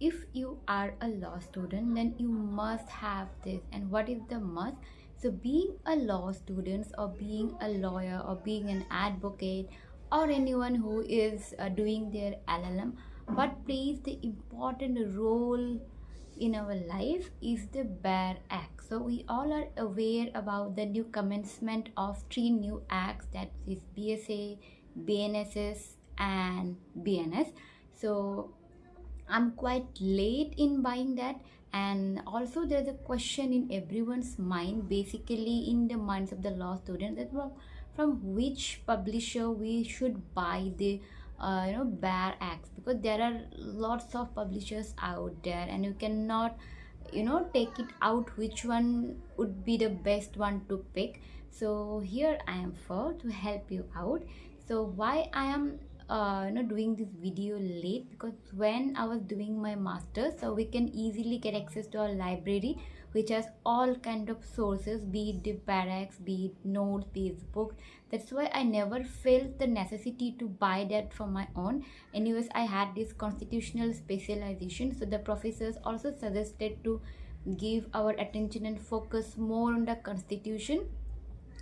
if you are a law student, then you must have this. And what is the must? So being a law student, or being a lawyer, or being an advocate, or anyone who is doing their LLM, what plays the important role in our life is the bare act. So we all are aware about the new commencement of three new acts, that is BSA, BNSS and BNS. So I'm quite late in buying that. And also there's a question in everyone's mind, basically in the minds of the law students, that from which publisher we should buy the bare acts, because there are lots of publishers out there and you cannot take it out which one would be the best one to pick. So here I am for to help you out. So why I am doing this video late, because when I was doing my master's, so we can easily get access to our library which has all kind of sources, be it the barracks, be it notes, be it books. That's why I never felt the necessity to buy that for my own. Anyways, I had this constitutional specialization, so the professors also suggested to give our attention and focus more on the constitution.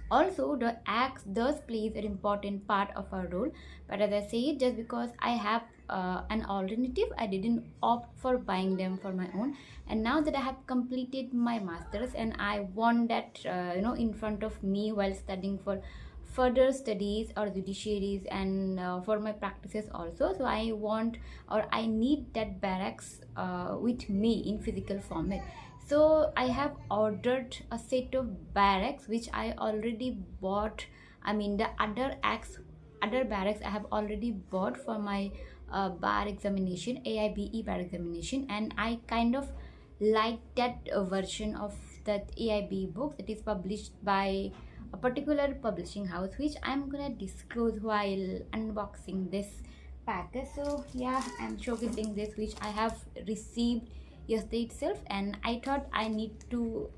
Also, the acts does plays an important part of our role, but as I say, just because I have an alternative, I didn't opt for buying them for my own. And now that I have completed my masters and I want that in front of me while studying for further studies or judiciaries and for my practices also, so I want, or I need that barracks with me in physical format. So I have ordered a set of barracks which I already bought. I mean, the other barracks I have already bought for my bar examination, AIBE bar examination, and I kind of like that version of that AIB book that is published by a particular publishing house, which I'm gonna disclose while unboxing this package. So yeah, I'm showcasing this which I have received yesterday itself, and I thought I need to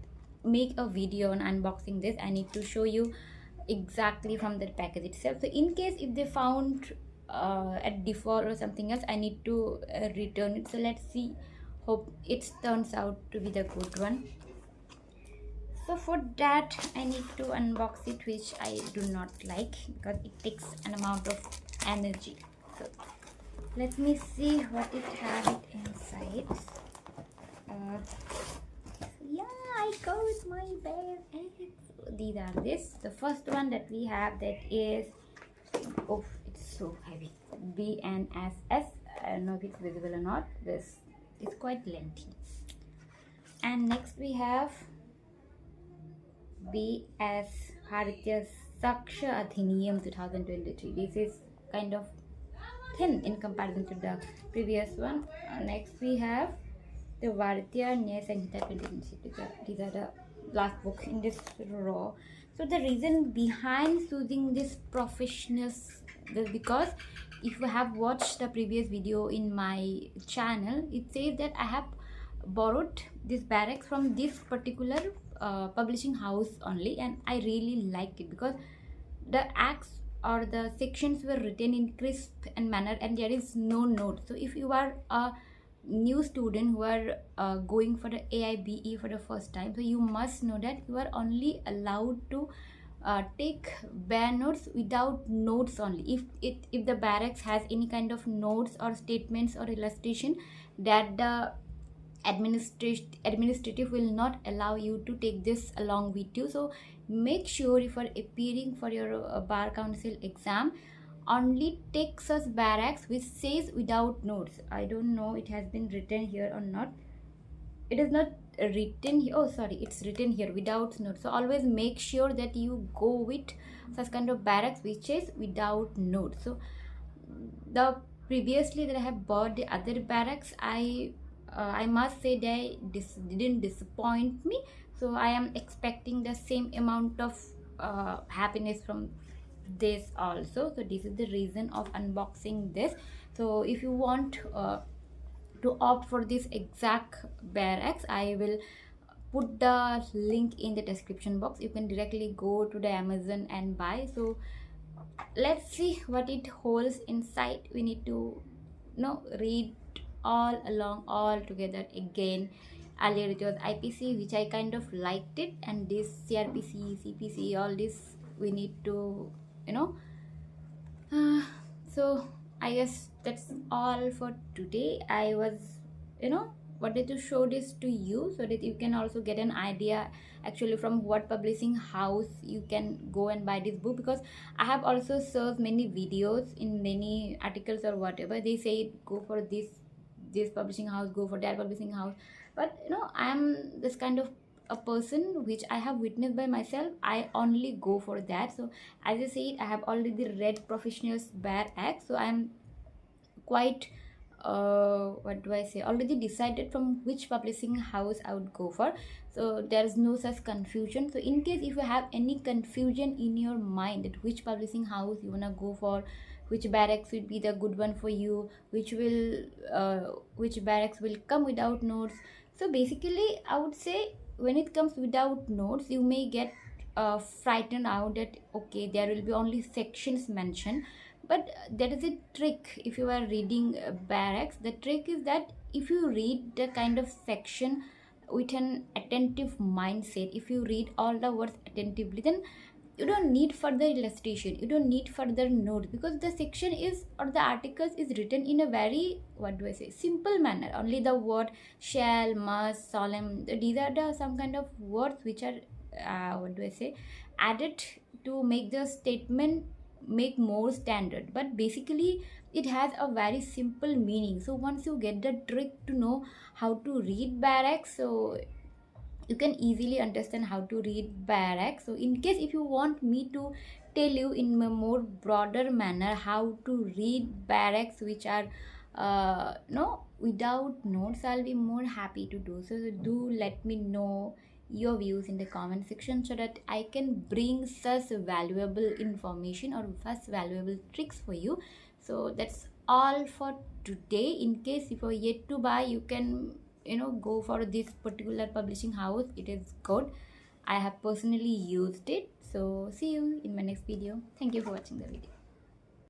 make a video on unboxing this. I need to show you exactly from the package itself. So in case if they found at default or something else, I need to return it. So let's see, hope it turns out to be the good one. So for that I need to unbox it, which I do not like because it takes an amount of energy. So let me see what it had inside. Yeah, I go with my bare eggs. These are this. The first one that we have, that is, oh, it's so heavy, BNSS. I don't know if it's visible or not. This is quite lengthy. And next we have BS Bharatiya Saksha Adhiniyam 2023. This is kind of thin in comparison to the previous one. Next we have the Bharatiya Nyaya Sanhita 2023. These are the last book in this row. So the reason behind choosing this professionals is because if you have watched the previous video in my channel, it says that I have borrowed this barracks from this particular publishing house only, and I really liked it because the acts or the sections were written in crisp and manner, and there is no note. So if you are a new student who are going for the AIBE for the first time, so you must know that you are only allowed to take bare notes without notes only. If the barracks has any kind of notes or statements or illustration, that the administrative will not allow you to take this along with you. So make sure if you are appearing for your bar council exam, only take such barracks which says without notes. I don't know it has been written here or not. It is not written here. Oh sorry, it's written here without notes. So always make sure that you go with such kind of barracks which is without notes. So the previously that I have bought the other barracks, I must say they didn't disappoint me. So I am expecting the same amount of happiness from this also. So this is the reason of unboxing this. So if you want to opt for this exact barracks, I will put the link in the description box. You can directly go to the Amazon and buy. So let's see what it holds inside. We need to read all along all together again. Earlier it was IPC, which I kind of liked it, and this CRPC, CPC, all this we need to, you know. Uh, so I guess that's all for today. I was, you know, wanted to show this to you so that you can also get an idea actually from what publishing house you can go and buy this book, because I have also searched many videos in many articles or whatever. They say go for this publishing house, go for that publishing house, but you know, I'm this kind of a person which I have witnessed by myself. I only go for that. So as I said, I have already read Professionals Bare Act, so I'm quite what do I say, already decided from which publishing house I would go for. So there's no such confusion. So in case if you have any confusion in your mind that which publishing house you wanna go for, which barracks will be the good one for you, which barracks will come without notes. So basically I would say when it comes without notes, you may get frightened out that okay, there will be only sections mentioned, but there is a trick. If you are reading barracks, the trick is that if you read the kind of section with an attentive mindset, if you read all the words attentively, then you don't need further illustration, you don't need further notes, because the section is, or the articles is written in a very, what do I say, simple manner. Only the word shall, must, solemn, these are the some kind of words which are what do I say, added to make the statement make more standard, but basically it has a very simple meaning. So once you get the trick to know how to read barracks, so you can easily understand how to read barracks. So in case if you want me to tell you in a more broader manner how to read barracks which are no without notes, I'll be more happy to do so. So do let me know your views in the comment section so that I can bring such valuable information or such valuable tricks for you. So that's all for today. In case if you're yet to buy, you can, you know, go for this particular publishing house. It is good. I have personally used it. So see you in my next video. Thank you for watching the video.